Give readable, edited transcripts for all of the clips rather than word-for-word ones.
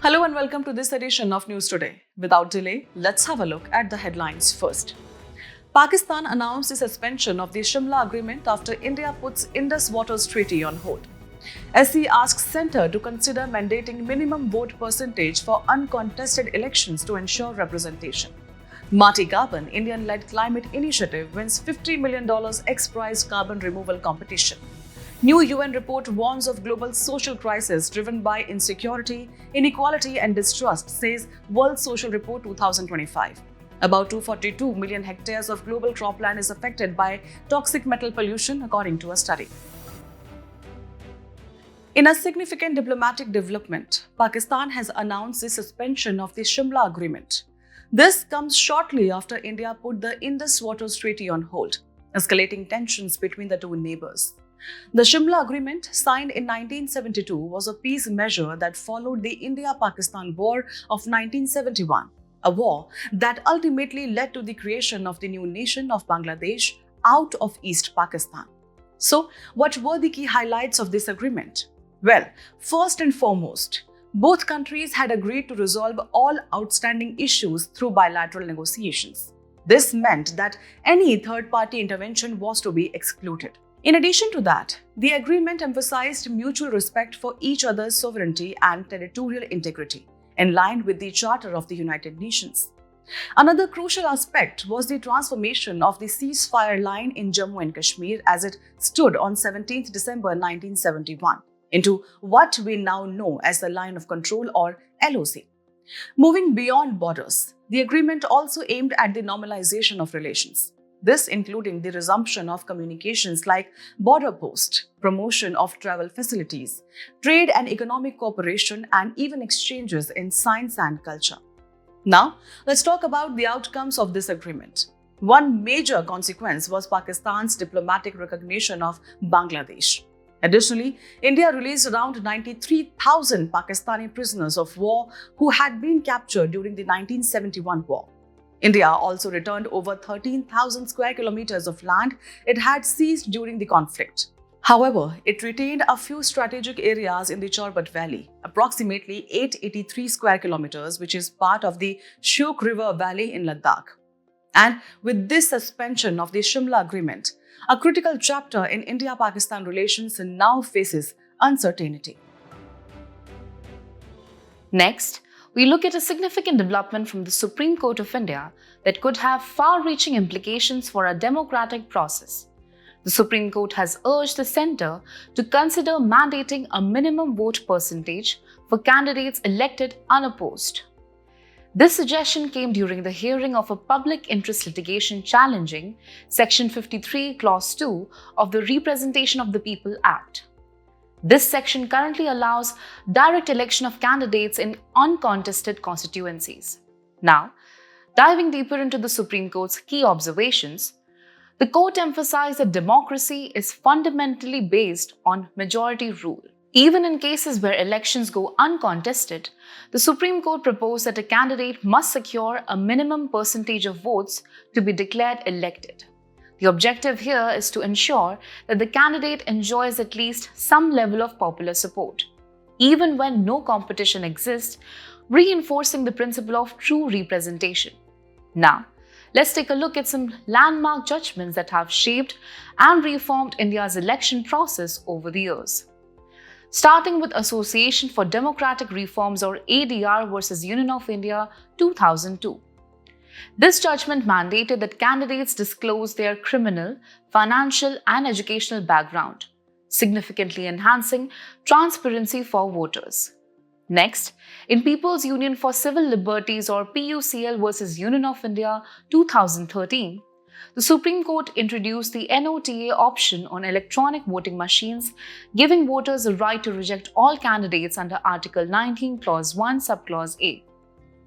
Hello and welcome to this edition of News Today. Without delay, let's have a look at the headlines first. Pakistan announced the suspension of the Simla Agreement after India puts Indus Waters Treaty on hold. SC asks Centre to consider mandating minimum vote percentage for uncontested elections to ensure representation. Marty Carbon, Indian-led climate initiative, wins $50 million X-Prize carbon removal competition. New UN report warns of global social crisis driven by insecurity, inequality and distrust, says World Social Report 2025. About 242 million hectares of global cropland is affected by toxic metal pollution, according to a study. In a significant diplomatic development, Pakistan has announced the suspension of the Simla Agreement. This comes shortly after India put the Indus Waters Treaty on hold, escalating tensions between the two neighbors. The Simla Agreement, signed in 1972, was a peace measure that followed the India-Pakistan War of 1971, a war that ultimately led to the creation of the new nation of Bangladesh out of East Pakistan. So, what were the key highlights of this agreement? Well, first and foremost, both countries had agreed to resolve all outstanding issues through bilateral negotiations. This meant that any third-party intervention was to be excluded. In addition to that, the agreement emphasized mutual respect for each other's sovereignty and territorial integrity, in line with the Charter of the United Nations. Another crucial aspect was the transformation of the ceasefire line in Jammu and Kashmir as it stood on 17 December 1971 into what we now know as the Line of Control, or LOC. Moving beyond borders, the agreement also aimed at the normalization of relations. This including the resumption of communications like border post, promotion of travel facilities, trade and economic cooperation, and even exchanges in science and culture. Now, let's talk about the outcomes of this agreement. One major consequence was Pakistan's diplomatic recognition of Bangladesh. Additionally, India released around 93,000 Pakistani prisoners of war who had been captured during the 1971 war. India also returned over 13,000 square kilometers of land it had seized during the conflict. However, it retained a few strategic areas in the Chorbat Valley, approximately 883 square kilometers, which is part of the Shyok River Valley in Ladakh. And with this suspension of the Simla Agreement, a critical chapter in India-Pakistan relations now faces uncertainty. Next, we look at a significant development from the Supreme Court of India that could have far-reaching implications for our democratic process. The Supreme Court has urged the centre to consider mandating a minimum vote percentage for candidates elected unopposed. This suggestion came during the hearing of a public interest litigation challenging Section 53, Clause 2 of the Representation of the People Act. This section currently allows direct election of candidates in uncontested constituencies. Now, diving deeper into the Supreme Court's key observations, the court emphasized that democracy is fundamentally based on majority rule. Even in cases where elections go uncontested, the Supreme Court proposed that a candidate must secure a minimum percentage of votes to be declared elected. The objective here is to ensure that the candidate enjoys at least some level of popular support, even when no competition exists, reinforcing the principle of true representation. Now, let's take a look at some landmark judgments that have shaped and reformed India's election process over the years. Starting with Association for Democratic Reforms, or ADR versus Union of India 2002. This judgment mandated that candidates disclose their criminal, financial, and educational background, significantly enhancing transparency for voters. Next, in People's Union for Civil Liberties, or PUCL versus Union of India 2013, the Supreme Court introduced the NOTA option on electronic voting machines, giving voters the right to reject all candidates under Article 19, Clause 1, Subclause A.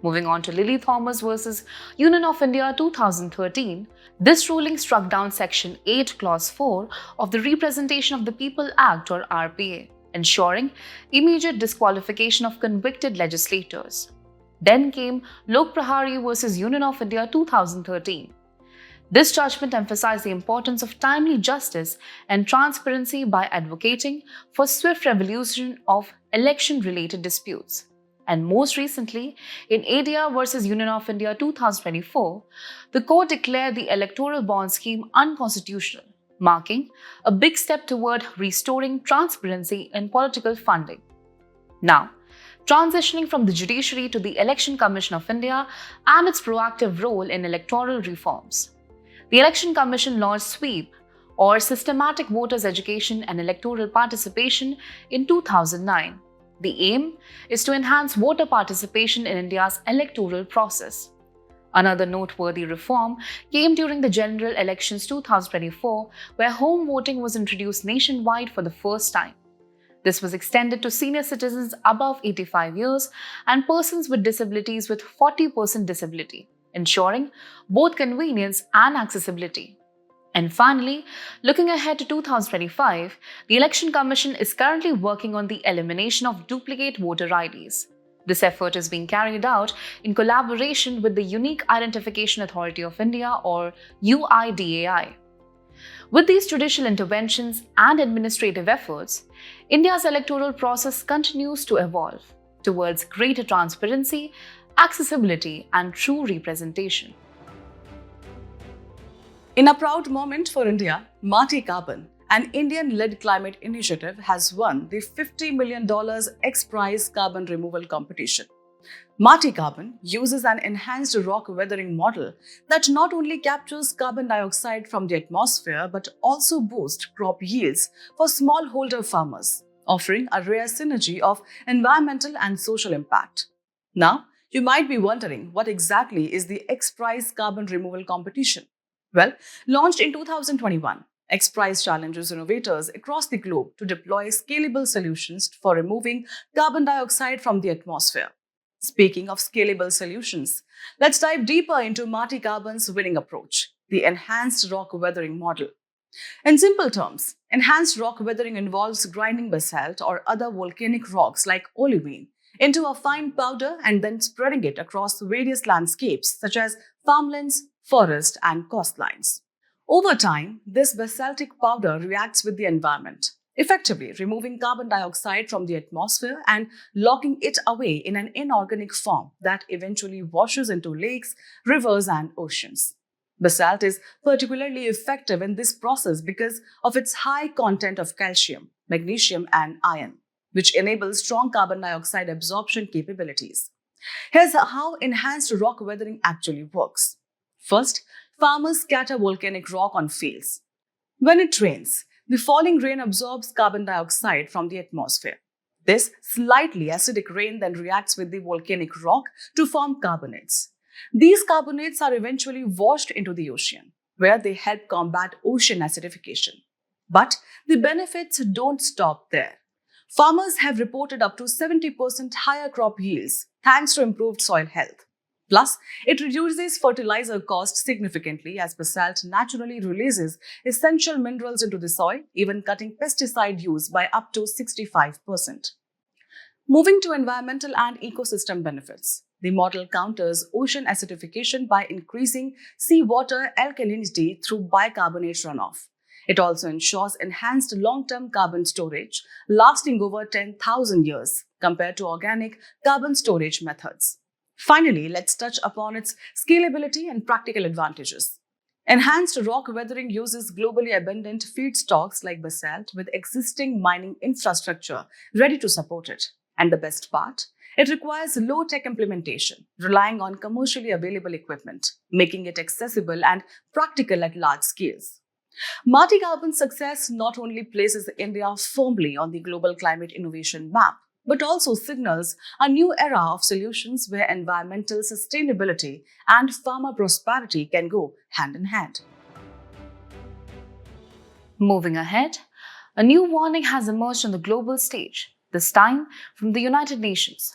Moving on to Lily Thomas versus Union of India 2013, this ruling struck down Section 8, Clause 4 of the Representation of the People Act, or RPA, ensuring immediate disqualification of convicted legislators. Then came Lok Prahari versus Union of India 2013. This judgment emphasized the importance of timely justice and transparency by advocating for swift resolution of election-related disputes. And most recently, in ADR versus Union of India 2024, the court declared the electoral bond scheme unconstitutional, marking a big step toward restoring transparency in political funding. Now, transitioning from the judiciary to the Election Commission of India and its proactive role in electoral reforms. The Election Commission launched SWEEP, or Systematic Voters Education and Electoral Participation, in 2009. The aim is to enhance voter participation in India's electoral process. Another noteworthy reform came during the general elections 2024, where home voting was introduced nationwide for the first time. This was extended to senior citizens above 85 years and persons with disabilities with 40% disability, ensuring both convenience and accessibility. And finally, looking ahead to 2025, the Election Commission is currently working on the elimination of duplicate voter IDs. This effort is being carried out in collaboration with the Unique Identification Authority of India, or UIDAI. With these judicial interventions and administrative efforts, India's electoral process continues to evolve towards greater transparency, accessibility, and true representation. In a proud moment for India, Mati Carbon, an Indian-led climate initiative, has won the $50 million X-Prize carbon removal competition. Mati Carbon uses an enhanced rock weathering model that not only captures carbon dioxide from the atmosphere but also boosts crop yields for smallholder farmers, offering a rare synergy of environmental and social impact. Now, you might be wondering what exactly is the X-Prize carbon removal competition? Well, launched in 2021, X-Prize challenges innovators across the globe to deploy scalable solutions for removing carbon dioxide from the atmosphere. Speaking of scalable solutions, let's dive deeper into Mati Carbon's winning approach, the enhanced rock weathering model. In simple terms, enhanced rock weathering involves grinding basalt or other volcanic rocks like olivine into a fine powder and then spreading it across various landscapes such as farmlands, forests, and coastlines. Over time, this basaltic powder reacts with the environment, effectively removing carbon dioxide from the atmosphere and locking it away in an inorganic form that eventually washes into lakes, rivers, and oceans. Basalt is particularly effective in this process because of its high content of calcium, magnesium, and iron, which enables strong carbon dioxide absorption capabilities. Here's how enhanced rock weathering actually works. First, farmers scatter volcanic rock on fields. When it rains, the falling rain absorbs carbon dioxide from the atmosphere. This slightly acidic rain then reacts with the volcanic rock to form carbonates. These carbonates are eventually washed into the ocean, where they help combat ocean acidification. But the benefits don't stop there. Farmers have reported up to 70% higher crop yields thanks to improved soil health. Plus, it reduces fertilizer costs significantly as basalt naturally releases essential minerals into the soil, even cutting pesticide use by up to 65%. Moving to environmental and ecosystem benefits, the model counters ocean acidification by increasing seawater alkalinity through bicarbonate runoff. It also ensures enhanced long-term carbon storage, lasting over 10,000 years compared to organic carbon storage methods. Finally, let's touch upon its scalability and practical advantages. Enhanced rock weathering uses globally abundant feedstocks like basalt with existing mining infrastructure ready to support it. And the best part? It requires low-tech implementation, relying on commercially available equipment, making it accessible and practical at large scales. Mati Carbon's success not only places India firmly on the global climate innovation map, but also signals a new era of solutions where environmental sustainability and farmer prosperity can go hand in hand. Moving ahead, a new warning has emerged on the global stage, this time from the United Nations.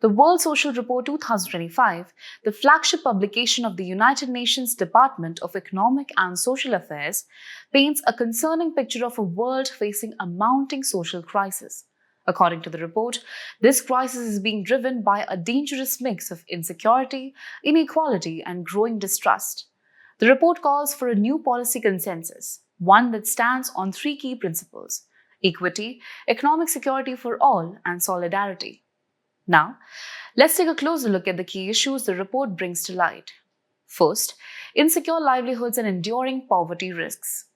The World Social Report 2025, the flagship publication of the United Nations Department of Economic and Social Affairs, paints a concerning picture of a world facing a mounting social crisis. According to the report, this crisis is being driven by a dangerous mix of insecurity, inequality, and growing distrust. The report calls for a new policy consensus, one that stands on three key principles: equity, economic security for all, and solidarity. Now, let's take a closer look at the key issues the report brings to light. First, insecure livelihoods and enduring poverty risks.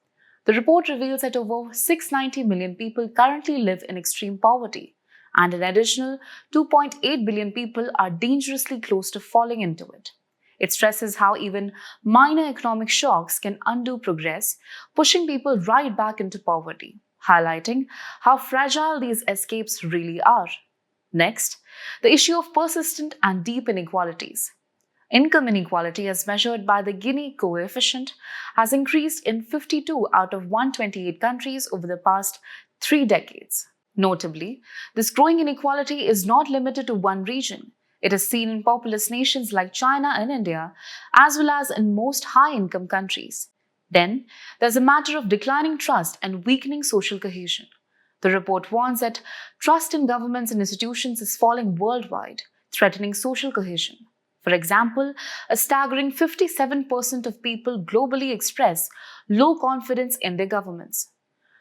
The report reveals that over 690 million people currently live in extreme poverty, and an additional 2.8 billion people are dangerously close to falling into it. It stresses how even minor economic shocks can undo progress, pushing people right back into poverty, highlighting how fragile these escapes really are. Next, the issue of persistent and deep inequalities. Income inequality, as measured by the Gini coefficient, has increased in 52 out of 128 countries over the past 3 decades. Notably, this growing inequality is not limited to one region. It is seen in populous nations like China and India, as well as in most high-income countries. Then, there's a matter of declining trust and weakening social cohesion. The report warns that trust in governments and institutions is falling worldwide, threatening social cohesion. For example, a staggering 57% of people globally express low confidence in their governments.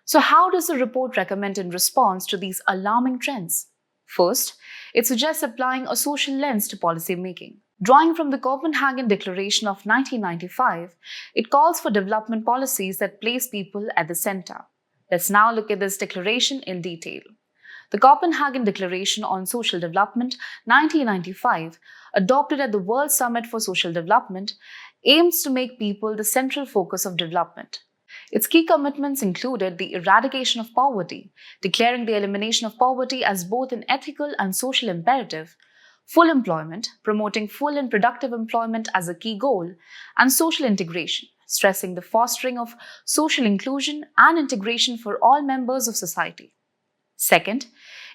So, how does the report recommend in response to these alarming trends? First, it suggests applying a social lens to policy making. Drawing from the Copenhagen Declaration of 1995, it calls for development policies that place people at the center. Let's now look at this declaration in detail. The Copenhagen Declaration on Social Development 1995, adopted at the World Summit for Social Development, aims to make people the central focus of development. Its key commitments included the eradication of poverty, declaring the elimination of poverty as both an ethical and social imperative, full employment, promoting full and productive employment as a key goal, and social integration, stressing the fostering of social inclusion and integration for all members of society. Second,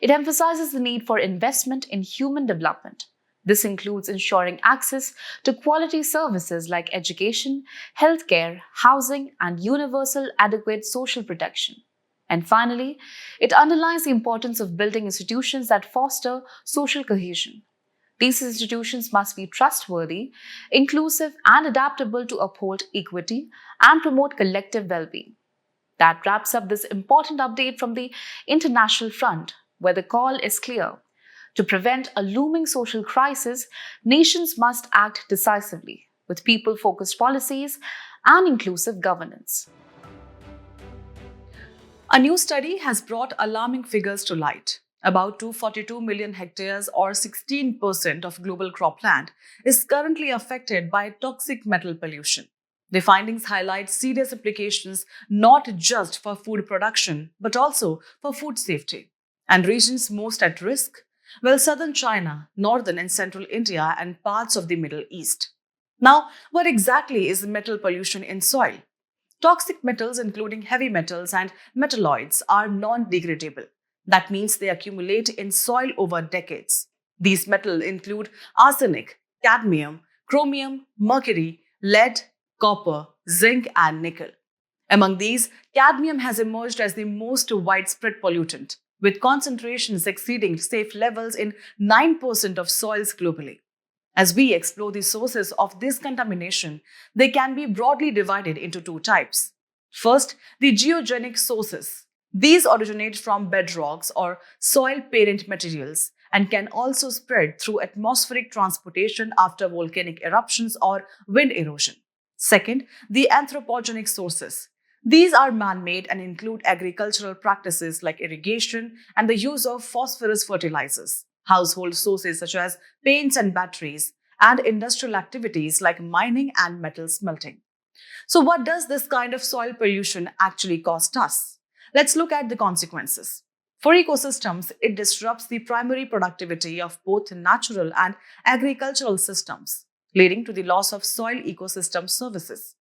it emphasizes the need for investment in human development. This includes ensuring access to quality services like education, healthcare, housing, and universal adequate social protection. And finally, it underlines the importance of building institutions that foster social cohesion. These institutions must be trustworthy, inclusive, and adaptable to uphold equity and promote collective well-being. That wraps up this important update from the international front, where the call is clear. To prevent a looming social crisis, nations must act decisively, with people-focused policies and inclusive governance. A new study has brought alarming figures to light. About 242 million hectares, or 16% of global cropland, is currently affected by toxic metal pollution. The findings highlight serious implications not just for food production, but also for food safety. And regions most at risk? Well, southern China, northern and central India, and parts of the Middle East. Now, what exactly is metal pollution in soil? Toxic metals, including heavy metals and metalloids, are non-degradable. That means they accumulate in soil over decades. These metals include arsenic, cadmium, chromium, mercury, lead, copper, zinc, and nickel. Among these, cadmium has emerged as the most widespread pollutant, with concentrations exceeding safe levels in 9% of soils globally. As we explore the sources of this contamination, they can be broadly divided into two types. First, the geogenic sources. These originate from bedrocks or soil parent materials and can also spread through atmospheric transportation after volcanic eruptions or wind erosion. Second, the anthropogenic sources. These are man-made and include agricultural practices like irrigation and the use of phosphorus fertilizers, household sources such as paints and batteries, and industrial activities like mining and metal smelting. So what does this kind of soil pollution actually cost us? Let's look at the consequences. For ecosystems, it disrupts the primary productivity of both natural and agricultural systems, leading to the loss of soil ecosystem services.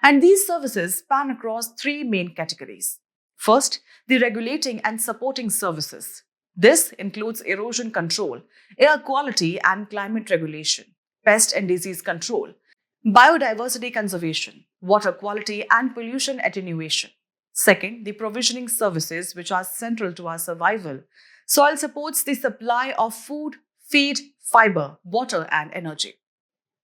And these services span across three main categories. First, the regulating and supporting services. This includes erosion control, air quality and climate regulation, pest and disease control, biodiversity conservation, water quality and pollution attenuation. Second, the provisioning services, which are central to our survival. Soil supports the supply of food, feed, fiber, water, and energy.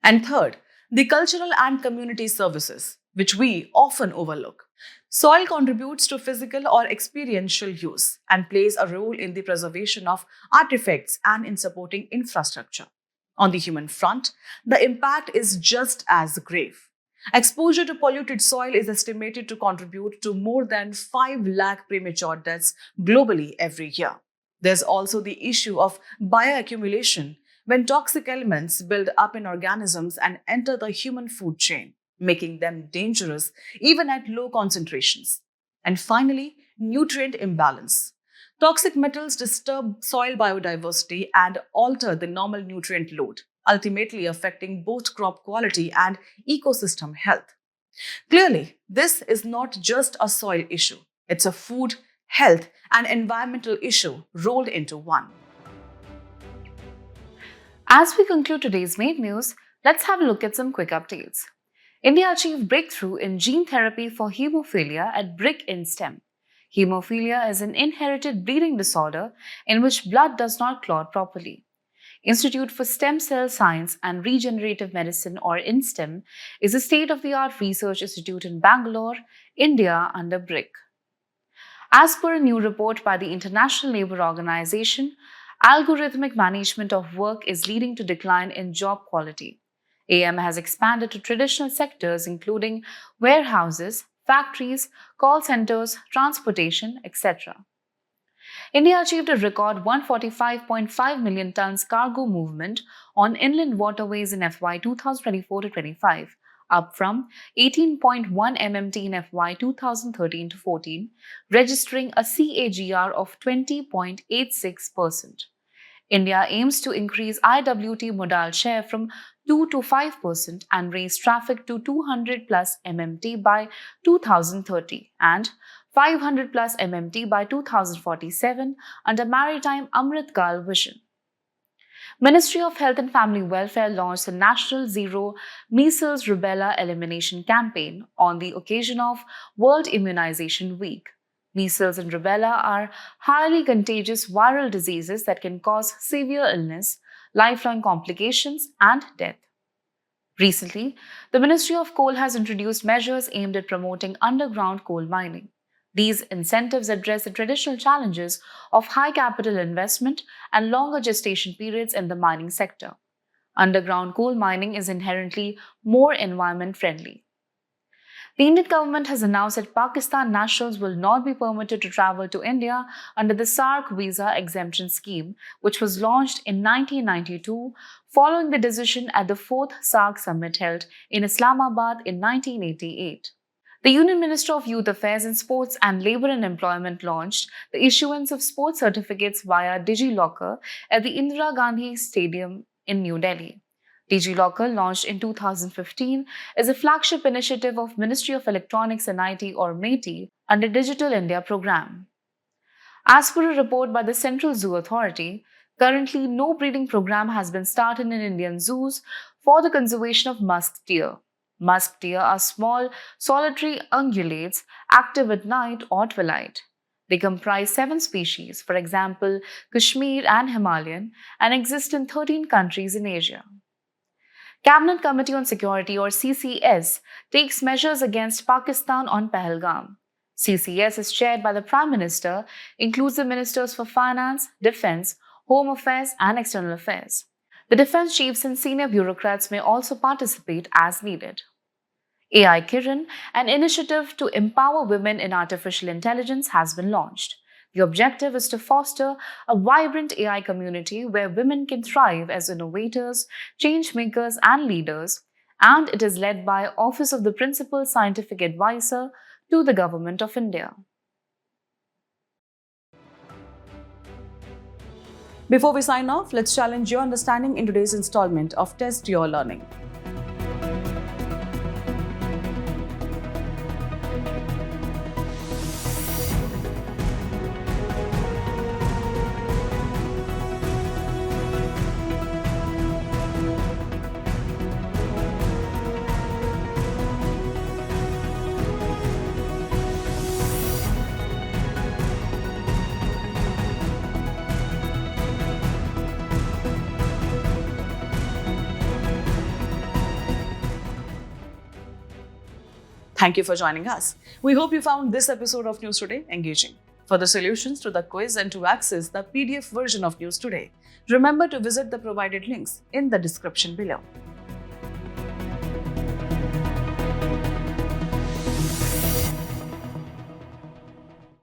And third, the cultural and community services, which we often overlook. Soil contributes to physical or experiential use and plays a role in the preservation of artifacts and in supporting infrastructure. On the human front, the impact is just as grave. Exposure to polluted soil is estimated to contribute to more than 5 lakh premature deaths globally every year. There's also the issue of bioaccumulation when toxic elements build up in organisms and enter the human food chain, making them dangerous even at low concentrations. And finally, nutrient imbalance. Toxic metals disturb soil biodiversity and alter the normal nutrient load, ultimately affecting both crop quality and ecosystem health. Clearly, this is not just a soil issue, it's a food, health, and environmental issue rolled into one. As we conclude today's main news, let's have a look at some quick updates. India achieved breakthrough in gene therapy for hemophilia at BRIC in STEM. Hemophilia is an inherited bleeding disorder in which blood does not clot properly. Institute for Stem Cell Science and Regenerative Medicine, or INSTEM, is a state-of-the-art research institute in Bangalore, India under BRIC. As per a new report by the International Labour Organization, algorithmic management of work is leading to decline in job quality. AM has expanded to traditional sectors including warehouses, factories, call centers, transportation, etc. India achieved a record 145.5 million tons cargo movement on inland waterways in FY 2024-25, up from 18.1 MMT in FY 2013-14, registering a CAGR of 20.86%. India aims to increase IWT modal share from 2 to 5% and raise traffic to 200 plus MMT by 2030 and 500 plus MMT by 2047 under Maritime Amrit Kal Vision. Ministry of Health and Family Welfare launched the National Zero Measles Rubella Elimination Campaign on the occasion of World Immunization Week. Measles and rubella are highly contagious viral diseases that can cause severe illness, lifelong complications, and death. Recently, the Ministry of Coal has introduced measures aimed at promoting underground coal mining. These incentives address the traditional challenges of high capital investment and longer gestation periods in the mining sector. Underground coal mining is inherently more environment friendly. The Indian government has announced that Pakistan nationals will not be permitted to travel to India under the SAARC visa exemption scheme, which was launched in 1992 following the decision at the 4th SAARC summit held in Islamabad in 1988. The Union Minister of Youth Affairs and Sports and Labour and Employment launched the issuance of sports certificates via DigiLocker at the Indira Gandhi Stadium in New Delhi. DigiLocker, launched in 2015, is a flagship initiative of Ministry of Electronics and IT, or MeitY, under Digital India program. As per a report by the Central Zoo Authority, currently no breeding program has been started in Indian zoos for the conservation of musk deer. Musk deer are small, solitary ungulates active at night or twilight. They comprise 7 species, for example, Kashmir and Himalayan, and exist in 13 countries in Asia. Cabinet Committee on Security, or CCS, takes measures against Pakistan on Pahalgam. CCS is chaired by the Prime Minister, includes the Ministers for Finance, Defence, Home Affairs and External Affairs. The defence chiefs and senior bureaucrats may also participate as needed. AI Kiran, an initiative to empower women in artificial intelligence, has been launched. The objective is to foster a vibrant AI community where women can thrive as innovators, change makers, and leaders, and it is led by Office of the Principal Scientific Advisor to the Government of India. Before we sign off, let's challenge your understanding in today's installment of Test Your Learning. Thank you for joining us. We hope you found this episode of News Today engaging. For the solutions to the quiz and to access the PDF version of News Today, remember to visit the provided links in the description below.